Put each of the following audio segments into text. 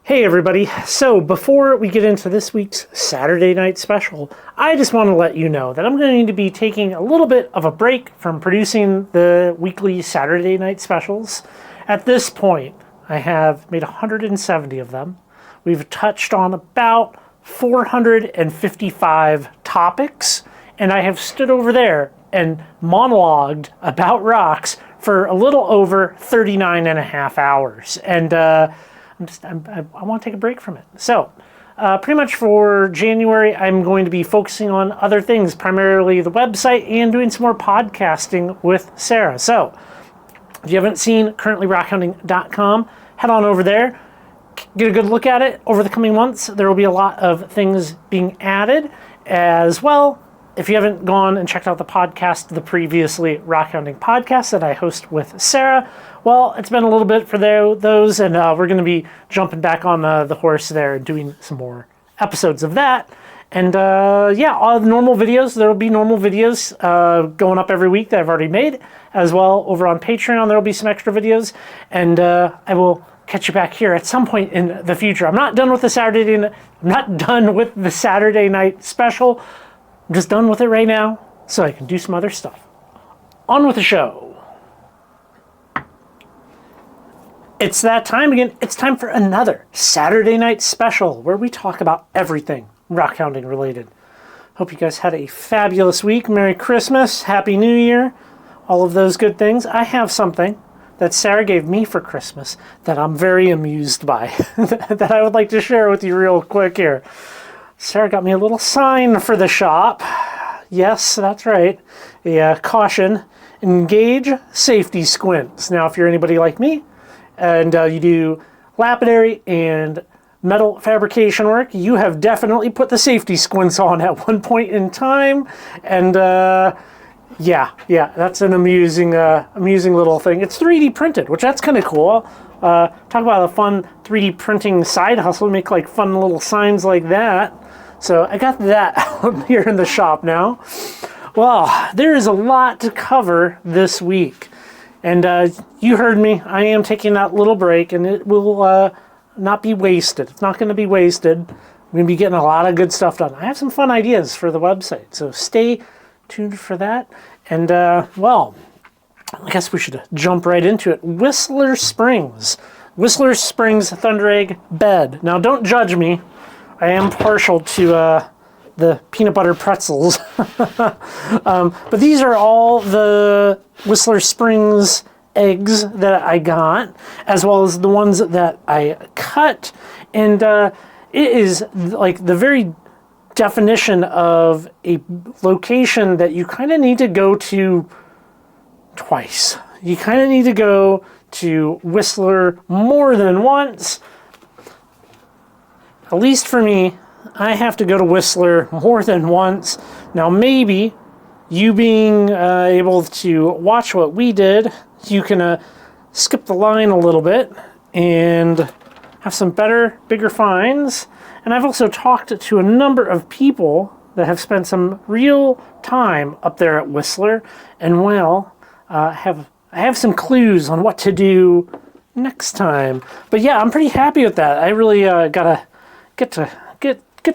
Hey everybody, so before we get into this week's Saturday night special, I just want to let you know that I'm going to be taking a little bit of a break from producing the weekly Saturday night specials. At this point, I have made 170 of them. We've touched on about 455 topics, and I have stood over there and monologued about rocks for a little over 39 and a half hours. And I want to take a break from it. So pretty much for January, I'm going to be focusing on other things, primarily the website and doing some more podcasting with Sarah. So if you haven't seen currently rockhounding.com, head on over there, get a good look at it. Over the coming months, there will be a lot of things being added as well. If you haven't gone and checked out the podcast, the previously Rockhounding podcast that I host with Sarah, well, it's been a little bit for those, and we're going to be jumping back on the horse there and doing some more episodes of that. And yeah, all the normal videos, there will be normal videos going up every week that I've already made, as well over on Patreon. There will be some extra videos, and I will catch you back here at some point in the future. I'm not done with the Saturday night special. I'm just done with it right now, so I can do some other stuff. On with the show. It's that time again. It's time for another Saturday night special where we talk about everything rockhounding related. Hope you guys had a fabulous week. Merry Christmas, Happy New Year, all of those good things. I have something that Sarah gave me for Christmas that I'm very amused by that I would like to share with you real quick here. Sarah got me a little sign for the shop. Yes, that's right. A caution, engage safety squints. Now, if you're anybody like me and you do lapidary and metal fabrication work, you have definitely put the safety squints on at one point in time. And yeah, that's an amusing little thing. It's 3D printed, which that's kind of cool. Talk about a fun 3D printing side hustle, make like fun little signs like that. So I got that out here in the shop now. Well, there is a lot to cover this week. And you heard me. I am taking that little break, and it will not be wasted. It's not going to be wasted. I'm going to be getting a lot of good stuff done. I have some fun ideas for the website, so stay tuned for that. And, well, I guess we should jump right into it. Whistler Springs Thunder Egg Bed. Now, don't judge me. I am partial to the peanut butter pretzels. But these are all the Whistler Springs eggs that I got, as well as the ones that I cut. And it is like the very definition of a location that you kind of need to go to twice. You kind of need to go to Whistler more than once. At least for me, I have to go to Whistler more than once. Now maybe you being able to watch what we did, you can skip the line a little bit and have some better, bigger finds. And I've also talked to a number of people that have spent some real time up there at Whistler, and well, I have some clues on what to do next time. But yeah, I'm pretty happy with that. I really gotta get to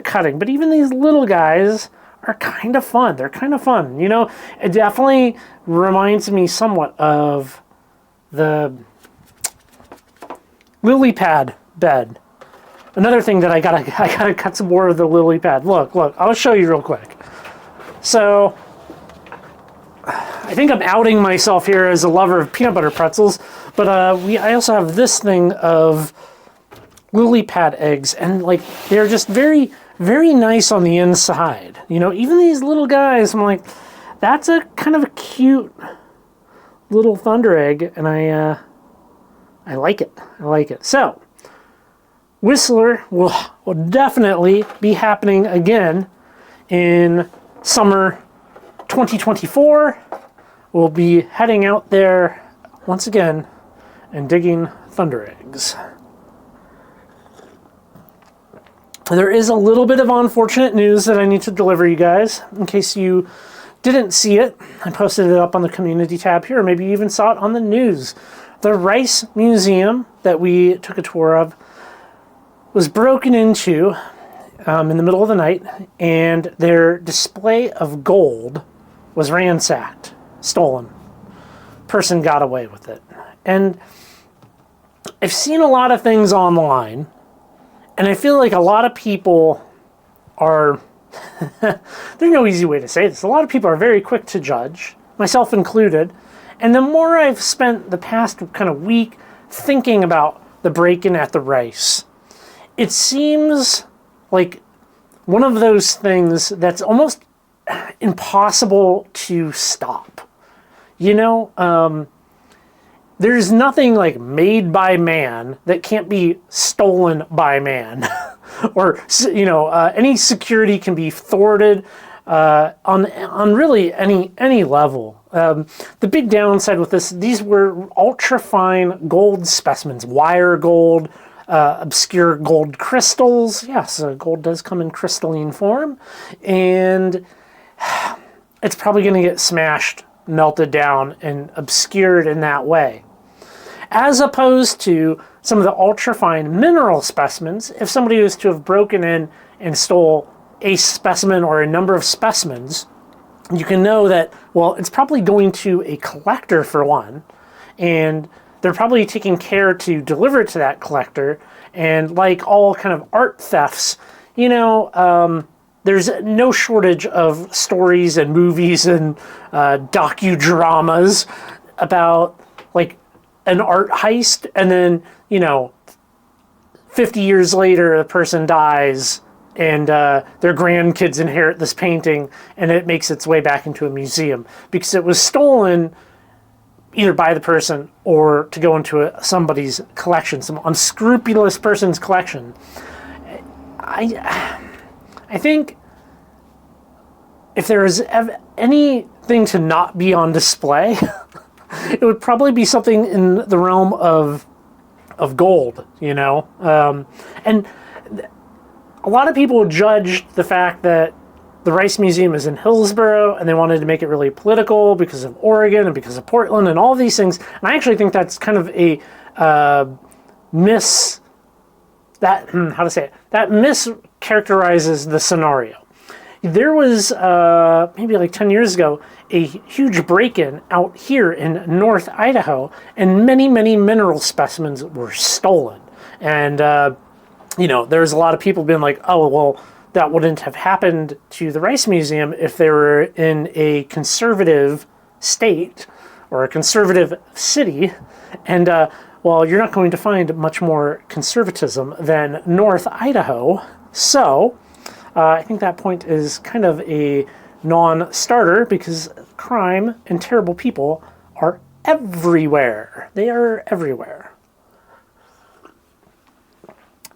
cutting. But even these little guys are kind of fun. They're kind of fun. You know, it definitely reminds me somewhat of the lily pad bed. Another thing that I gotta cut some more of the lily pad. Look, I'll show you real quick. So I think I'm outing myself here as a lover of peanut butter pretzels, but I also have this thing of lily pad eggs, and like they're just very, very nice on the inside. You know, even these little guys, I'm like, that's a kind of a cute little thunder egg, and I like it. I like it. So Whistler will definitely be happening again in summer 2024. We'll be heading out there once again and digging thunder eggs. There is a little bit of unfortunate news that I need to deliver you guys. In case you didn't see it, I posted it up on the community tab here, or maybe you even saw it on the news. The Rice Museum that we took a tour of was broken into in the middle of the night, and their display of gold was ransacked, stolen. Person got away with it. And I've seen a lot of things online, and I feel like a lot of people are, there's no easy way to say this, a lot of people are very quick to judge, myself included, and the more I've spent the past kind of week thinking about the break-in at the Rice, it seems like one of those things that's almost impossible to stop. You know, there's nothing like made by man that can't be stolen by man. Or, you know, any security can be thwarted on really any level. The big downside with this, these were ultra fine gold specimens, wire gold, obscure gold crystals. Yes, gold does come in crystalline form, and it's probably going to get smashed, melted down, and obscured in that way. As opposed to some of the ultra-fine mineral specimens, if somebody was to have broken in and stole a specimen or a number of specimens, you can know that, well, it's probably going to a collector for one, and they're probably taking care to deliver it to that collector. And like all kind of art thefts, you know, there's no shortage of stories and movies and docudramas about like an art heist, and then, you know, 50 years later, a person dies and their grandkids inherit this painting, and it makes its way back into a museum because it was stolen either by the person or to go into somebody's collection, some unscrupulous person's collection. I think if there is anything to not be on display, it would probably be something in the realm of gold, you know? And a lot of people judged the fact that the Rice Museum is in Hillsboro, and they wanted to make it really political because of Oregon and because of Portland and all these things. And I actually think that's kind of a that mischaracterizes the scenario. There was, maybe like 10 years ago, a huge break-in out here in North Idaho, and many, many mineral specimens were stolen. And, you know, there's a lot of people being like, oh, well, that wouldn't have happened to the Rice Museum if they were in a conservative state or a conservative city. And, well, you're not going to find much more conservatism than North Idaho. So I think that point is kind of a non-starter because crime and terrible people are everywhere. They are everywhere.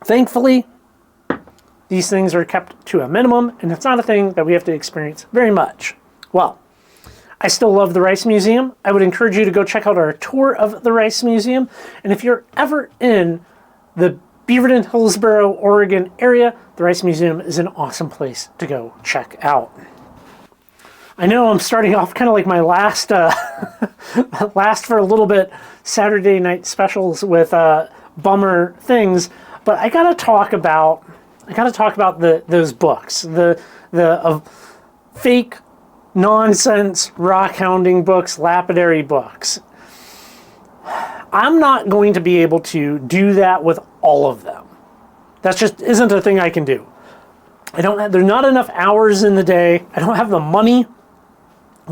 Thankfully, these things are kept to a minimum, and it's not a thing that we have to experience very much. Well, I still love the Rice Museum. I would encourage you to go check out our tour of the Rice Museum. And if you're ever in the Beaverton, Hillsboro, Oregon area, the Rice Museum is an awesome place to go check out. I know I'm starting off kind of like my last for a little bit Saturday night specials with bummer things, but I gotta talk about those books, the fake nonsense rockhounding books, lapidary books. I'm not going to be able to do that with all of them. That just isn't a thing I can do. There's not enough hours in the day. I don't have the money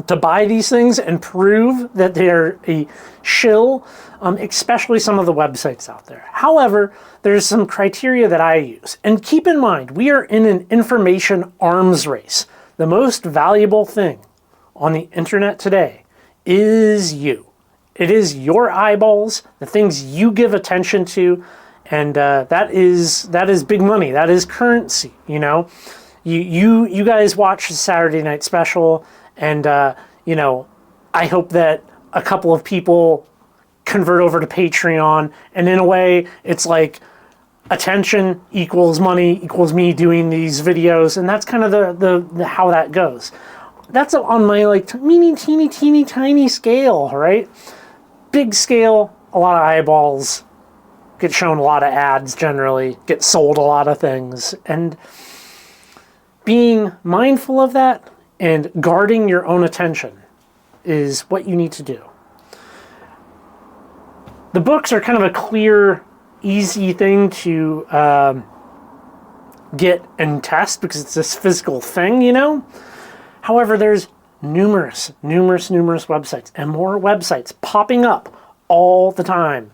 to buy these things and prove that they're a shill, especially some of the websites out there. However, there's some criteria that I use. And keep in mind, we are in an information arms race. The most valuable thing on the internet today is you. It is your eyeballs, the things you give attention to, and that is big money. That is currency. You know, you guys watch the Saturday Night Special, and you know, I hope that a couple of people convert over to Patreon, and in a way, it's like attention equals money equals me doing these videos, and that's kind of the how that goes. That's on my like teeny tiny scale, right? Big scale, a lot of eyeballs, get shown a lot of ads generally, get sold a lot of things. And being mindful of that and guarding your own attention is what you need to do. The books are kind of a clear, easy thing to get and test because it's this physical thing, you know? However, there's numerous websites and more websites popping up all the time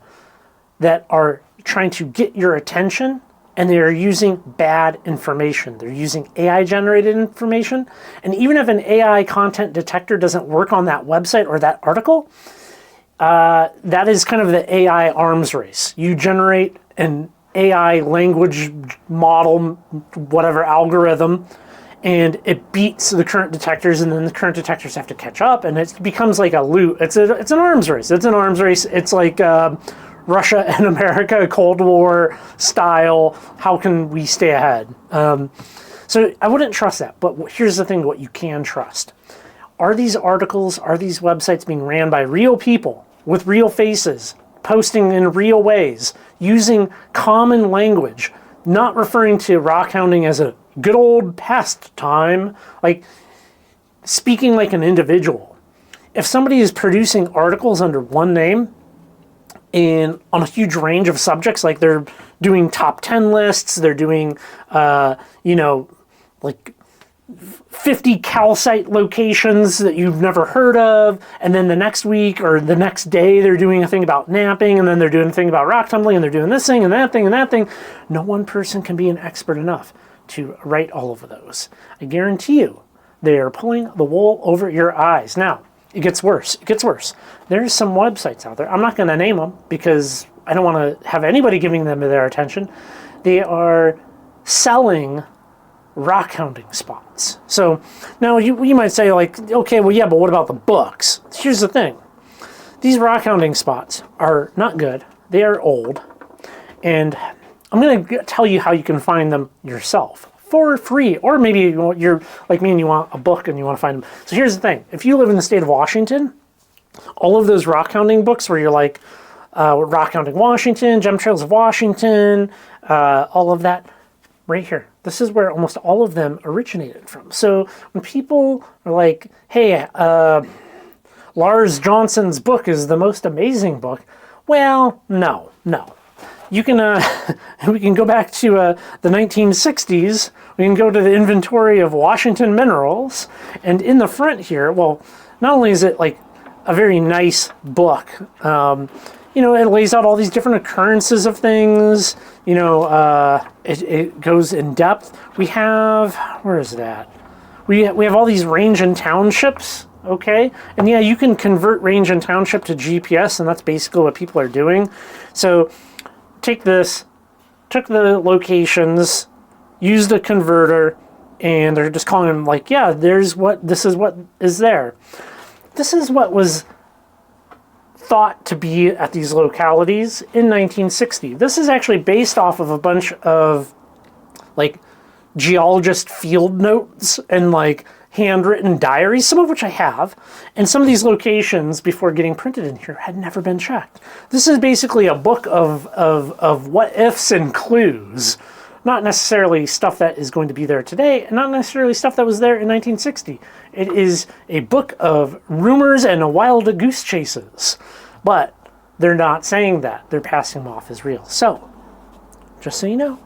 that are trying to get your attention, and they are using bad information. They're using AI-generated information, and even if an AI content detector doesn't work on that website or that article, that is kind of the AI arms race. You generate an AI language model, whatever algorithm, and it beats the current detectors, and then the current detectors have to catch up, and it becomes like a loop. It's an arms race. It's an arms race. It's like Russia and America, Cold War style. How can we stay ahead? So I wouldn't trust that. But here's the thing: what you can trust. Are these articles, are these websites being ran by real people with real faces, posting in real ways, using common language, not referring to rockhounding as a good old pastime, like speaking like an individual? If somebody is producing articles under one name and on a huge range of subjects, like they're doing top 10 lists, they're doing, like 50 calcite locations that you've never heard of, and then the next week or the next day they're doing a thing about napping, and then they're doing a thing about rock tumbling, and they're doing this thing and that thing and that thing. No one person can be an expert enough to write all of those. I guarantee you, they are pulling the wool over your eyes. Now, it gets worse. It gets worse. There's some websites out there. I'm not going to name them because I don't want to have anybody giving them their attention. They are selling rockhounding spots. So now you might say, like, okay, well, yeah, but what about the books? Here's the thing. These rockhounding spots are not good. They are old. And I'm going to tell you how you can find them yourself for free. Or maybe you're like me and you want a book and you want to find them. So here's the thing. If you live in the state of Washington, all of those rockhounding books where you're like Rockhounding Washington, Gem Trails of Washington, all of that, right here. This is where almost all of them originated from. So when people are like, hey, Lars Johnson's book is the most amazing book, well, no. You can, we can go back to the 1960s. We can go to the inventory of Washington minerals. And in the front here, well, not only is it like a very nice book, it lays out all these different occurrences of things. It goes in depth. We have, where is that? We have all these range and townships, okay? And yeah, you can convert range and township to GPS, and that's basically what people are doing. So take this, took the locations, used a converter, and they're just calling them like, yeah, this is what is there. This is what was thought to be at these localities in 1960. This is actually based off of a bunch of like geologist field notes and like handwritten diaries, some of which I have, and some of these locations before getting printed in here had never been checked. This is basically a book of what ifs and clues, not necessarily stuff that is going to be there today, and not necessarily stuff that was there in 1960. It is a book of rumors and wild goose chases, but they're not saying that. They're passing them off as real. So, just so you know,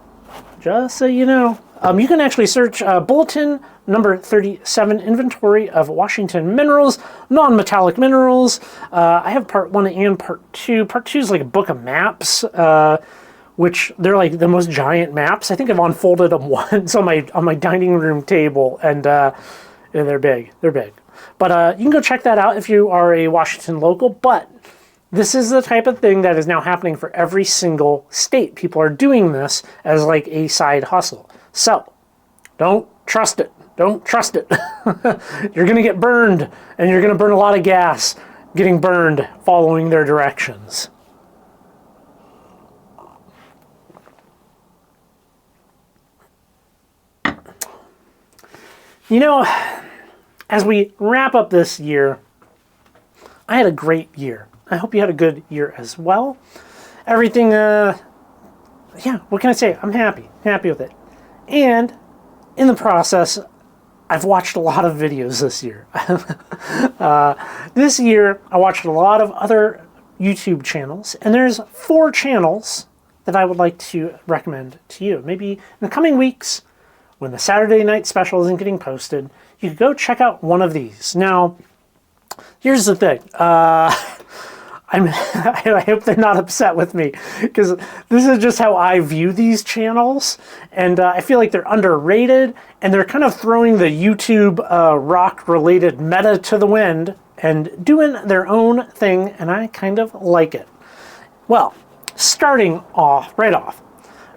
you can actually search Bulletin number 37, Inventory of Washington Minerals, Non-Metallic Minerals. I have part 1 and part 2. Part 2 is like a book of maps, which they're like the most giant maps. I think I've unfolded them once on my dining room table, and they're big. They're big. But you can go check that out if you are a Washington local. But this is the type of thing that is now happening for every single state. People are doing this as like a side hustle. So, don't trust it. Don't trust it. You're going to get burned, and you're going to burn a lot of gas getting burned following their directions. As we wrap up this year, I had a great year. I hope you had a good year as well. Everything yeah, what can I say? I'm happy with it. And in the process, I've watched a lot of videos this year. This year, I watched a lot of other YouTube channels, and there's 4 channels that I would like to recommend to you. Maybe in the coming weeks, when the Saturday night special isn't getting posted, you could go check out one of these. Now, here's the thing. I hope they're not upset with me, because this is just how I view these channels, and I feel like they're underrated, and they're kind of throwing the YouTube rock-related meta to the wind and doing their own thing, and I kind of like it. Well, starting off, right off,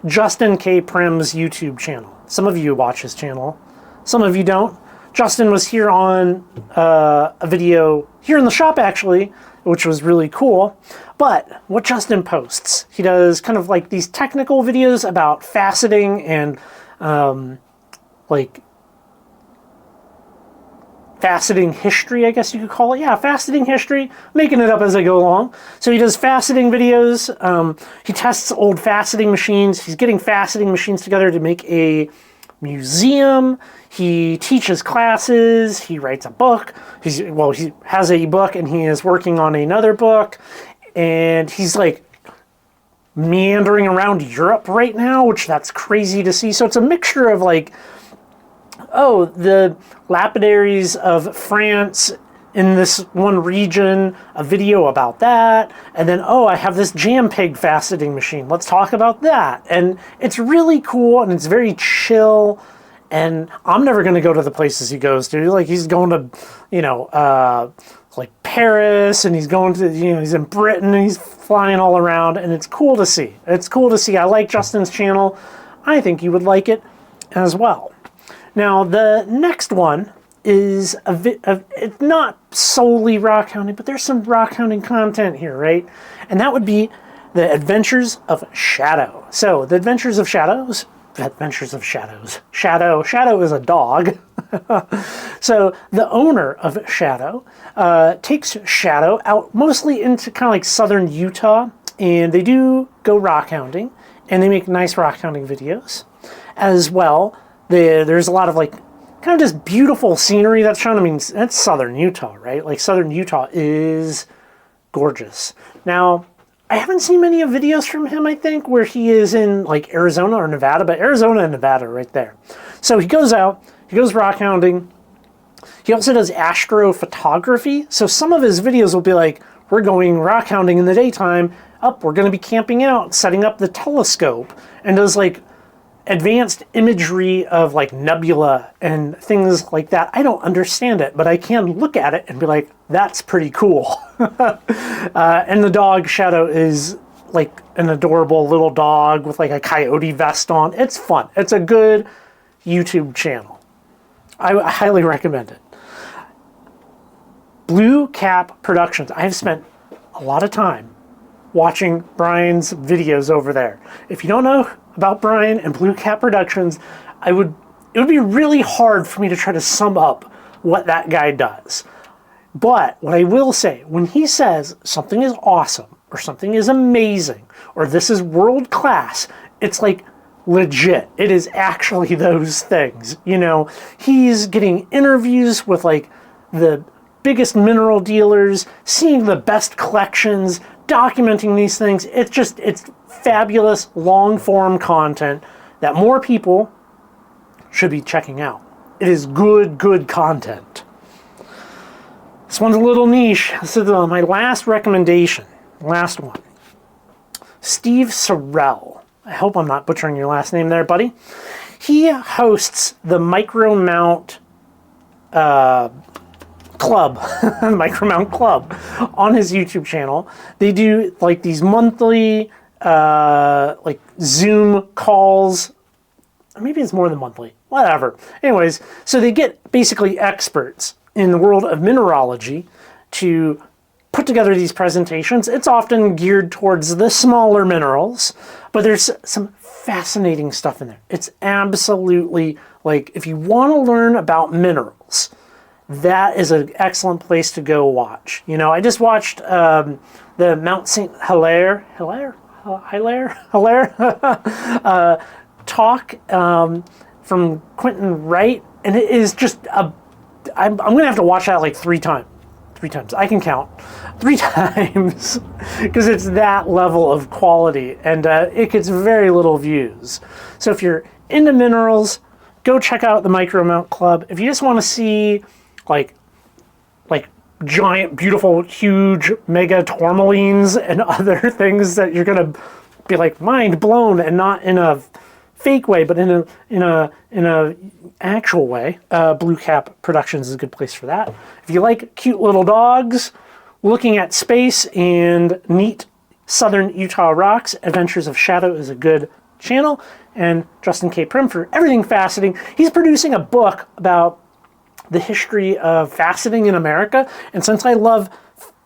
Justin K Prim's YouTube channel. Some of you watch his channel, some of you don't. Justin was here on a video here in the shop, actually, which was really cool. But what Justin posts, he does kind of like these technical videos about faceting and like faceting history, I guess you could call it. Yeah, faceting history, making it up as I go along. So he does faceting videos. He tests old faceting machines. He's getting faceting machines together to make a museum. He teaches classes. He writes a book. He has a book, and he is working on another book. And he's like meandering around Europe right now, which that's crazy to see. So it's a mixture of like, oh, the lapidaries of France in this one region, a video about that, and then, oh, I have this jam pig faceting machine. Let's talk about that. And it's really cool, and it's very chill, and I'm never going to go to the places he goes to. Like, he's going to, like Paris, and he's going to, he's in Britain, and he's flying all around, and it's cool to see. It's cool to see. I like Justin's channel. I think you would like it as well. Now, the next one is it's not solely rockhounding, but there's some rockhounding content here, right? And that would be the Adventures of Shadow. So, the Adventures of Shadow is a dog. So, the owner of Shadow takes Shadow out mostly into kind of like southern Utah, and they do go rockhounding, and they make nice rockhounding videos as well. There's a lot of like kind of just beautiful scenery that's shown. I mean, that's southern Utah, right? Like, southern Utah is gorgeous. Now, I haven't seen many of videos from him, I think, where he is in like Arizona or Nevada, but Arizona and Nevada right there. So he goes out, he goes rockhounding. He also does astrophotography. So some of his videos will be like, we're going rockhounding in the daytime. We're going to be camping out, setting up the telescope, and does like advanced imagery of like nebula and things like that. I don't understand it, but I can look at it and be like, that's pretty cool. And the dog Shadow is like an adorable little dog with like a coyote vest on. It's fun. It's a good YouTube channel. I highly recommend it. Blue Cap Productions. I've spent a lot of time watching Brian's videos over there. If you don't know about Brian and Blue Cap Productions, it would be really hard for me to try to sum up what that guy does. But what I will say, when he says something is awesome, or something is amazing, or this is world class, it's like legit. It is actually those things. He's getting interviews with like the biggest mineral dealers, seeing the best collections, documenting these things. It's fabulous long-form content that more people should be checking out. It is good content. This one's a little niche. This is my last recommendation. Last one. Steve Sorrell. I hope I'm not butchering your last name there, buddy. He hosts the Micromount Club, Micromount Club, on his YouTube channel. They do like these monthly like Zoom calls. Maybe it's more than monthly. Whatever. Anyways, so they get basically experts in the world of mineralogy to put together these presentations. It's often geared towards the smaller minerals, but there's some fascinating stuff in there. It's absolutely like, if you want to learn about minerals, that is an excellent place to go watch. I just watched the Mount St. Hilaire. Hilaire talk from Quentin Wright, and it is just I'm gonna have to watch that like 3 times. 3 times. I can count 3 times because it's that level of quality, and it gets very little views. So if you're into minerals, go check out the Micromount Club. If you just want to see like giant, beautiful, huge mega tourmalines and other things that you're gonna be like mind blown, and not in a fake way, but in a actual way, Blue Cap Productions is a good place for that. If you like cute little dogs, looking at space and neat southern Utah rocks, Adventures of Shadow is a good channel. And Justin K Prim for everything faceting. He's producing a book about the history of faceting in America, and since I love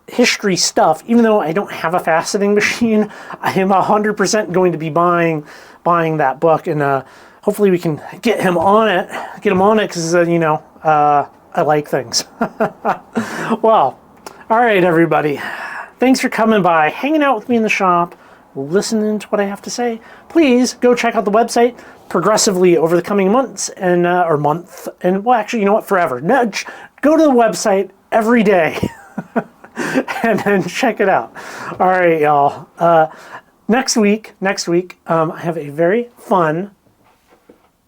history stuff, even though I don't have a faceting machine, I am 100% going to be buying that book, and hopefully we can get him on it, because I like things. Well, all right, everybody. Thanks for coming by, hanging out with me in the shop, listening to what I have to say. Please go check out the website progressively over the coming months and well, actually, you know what, forever. No, go to the website every day and then check it out. All right, y'all. Next week, I have a very fun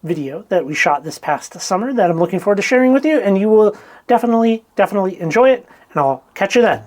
video that we shot this past summer that I'm looking forward to sharing with you, and you will definitely enjoy it, and I'll catch you then.